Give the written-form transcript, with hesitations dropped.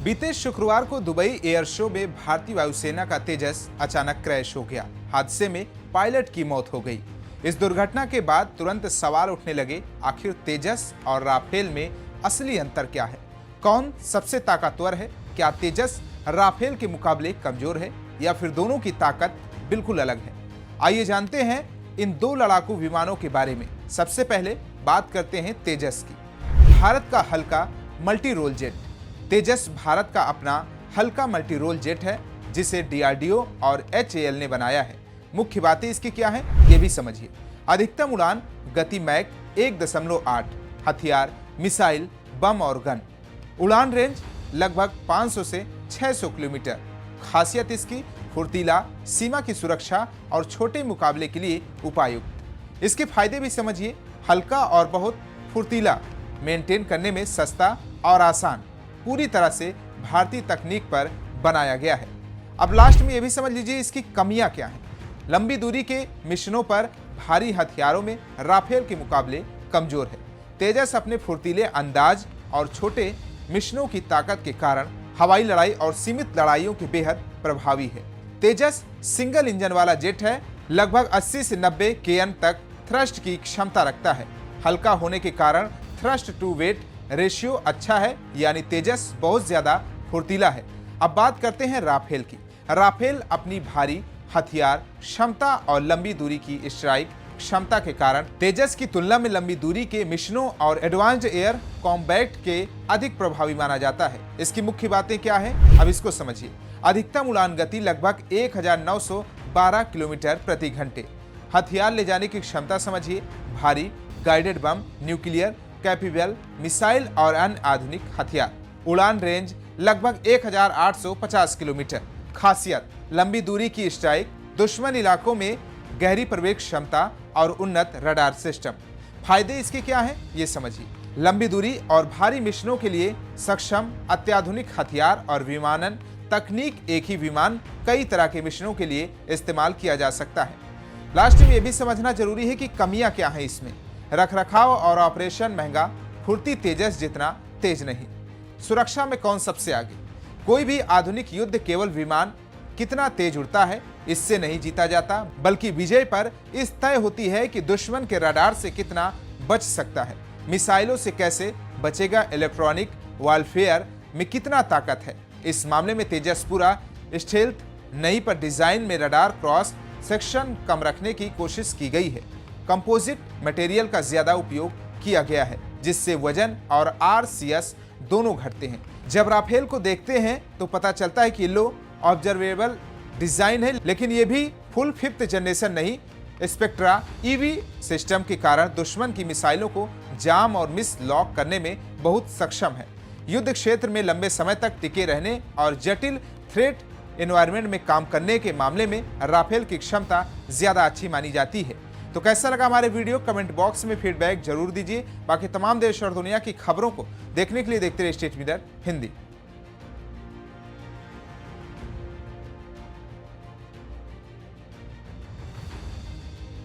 बीते शुक्रवार को दुबई एयर शो में भारतीय वायुसेना का तेजस अचानक क्रैश हो गया। हादसे में पायलट की मौत हो गई। इस दुर्घटना के बाद तुरंत सवाल उठने लगे, आखिर तेजस और राफेल में असली अंतर क्या है? कौन सबसे ताकतवर है? क्या तेजस राफेल के मुकाबले कमजोर है या फिर दोनों की ताकत बिल्कुल अलग है? आइए जानते हैं इन दो लड़ाकू विमानों के बारे में। सबसे पहले बात करते हैं तेजस की। भारत का हल्का मल्टी रोल जेट। तेजस भारत का अपना हल्का मल्टी रोल जेट है, जिसे डीआरडीओ और एचएएल ने बनाया है। मुख्य बातें इसकी क्या है, ये भी समझिए। अधिकतम उड़ान, गति मैक 1.8, हथियार, मिसाइल, बम और गन। उड़ान रेंज लगभग 500 से 600 किलोमीटर। खासियत इसकी फुर्तीला, सीमा की सुरक्षा और छोटे मुकाबले के लिए उपयुक्त। इसके फायदे भी समझिए। हल्का और बहुत फुर्तीला, मेंटेन करने में सस्ता और आसान, पूरी तरह से भारतीय तकनीक पर बनाया गया है। अब लास्ट में यह भी समझ लीजिए इसकी कमियां क्या हैं। लंबी दूरी के मिशनों पर भारी हथियारों में राफेल के मुकाबले कमजोर है। तेजस अपने फुर्तीले अंदाज और छोटे मिशनों की ताकत के कारण हवाई लड़ाई और सीमित लड़ाइयों के बेहद प्रभावी है। तेजस सिंगल इंजन वाला जेट है, लगभग 80 से 90 kN तक थ्रस्ट की क्षमता रखता है। हल्का होने के कारण थ्रस्ट टू वेट रेशियो अच्छा है, यानी तेजस बहुत ज्यादा फुर्तीला है। अब बात करते हैं राफेल की। राफेल अपनी भारी हथियार क्षमता और लंबी दूरी की स्ट्राइक क्षमता के कारण तेजस की तुलना में लंबी दूरी के मिशनों और एडवांस्ड एयर कॉम्बैट के अधिक प्रभावी माना जाता है। इसकी मुख्य बातें क्या है, अब इसको समझिए। अधिकतम उड़ान गति लगभग 1912 किलोमीटर प्रति घंटे। हथियार ले जाने की क्षमता समझिए। भारी guided bomb, nuclear capable missile और अन्य आधुनिक हथियार। उड़ान रेंज लगभग 1850 किलोमीटर। खासियत, लंबी दूरी की स्ट्राइक, दुश्मन इलाकों में गहरी प्रवेश क्षमता और उन्नत रडार सिस्टम। फायदे इसके क्या हैं, ये समझिए। लंबी दूरी और भारी मिशनों के लिए सक्षम अत्याधुनिक हथियार और विमानन तकनीक। एक ही विमान कई तरह के मिशनों के लिए इस्तेमाल किया जा सकता है। लास्ट में यह भी समझना जरूरी है कि कमियां क्या हैं इसमें। रखरखाव और ऑपरेशन महंगा, फुर्ती तेजस जितना तेज नहीं। सुरक्षा में कौन सबसे आगे? कोई भी आधुनिक युद्ध केवल विमान कितना तेज उड़ता है इससे नहीं जीता जाता, बल्कि विजय पर इस तय होती है कि दुश्मन के रडार से कितना बच सकता है, मिसाइलों से कैसे बचेगा, इलेक्ट्रॉनिक वॉरफेयर में कितना ताकत है। इस मामले में तेजस पूरा स्टेल्थ नहीं, पर डिजाइन में रडार क्रॉस सेक्शन कम रखने की कोशिश की गई है। कंपोजिट मटेरियल का ज्यादा उपयोग किया गया है, जिससे वजन और आरसीएस दोनों घटते हैं। जब राफेल को देखते हैं तो पता चलता है कि लो ऑब्जर्वेबल डिजाइन है, लेकिन ये भी फुल 5th जनरेशन नहीं। स्पेक्ट्रा ईवी सिस्टम के कारण दुश्मन की मिसाइलों को जाम और मिस लॉक करने में बहुत सक्षम है। युद्ध क्षेत्र में लंबे समय तक टिके रहने और जटिल थ्रेट एनवायरनमेंट में काम करने के मामले में राफेल की क्षमता ज्यादा अच्छी मानी जाती है। तो कैसा लगा हमारे वीडियो, कमेंट बॉक्स में फीडबैक जरूर दीजिए। बाकी तमाम देश और दुनिया की खबरों को देखने के लिए देखते रहिए स्टेट मीडिया हिंदी।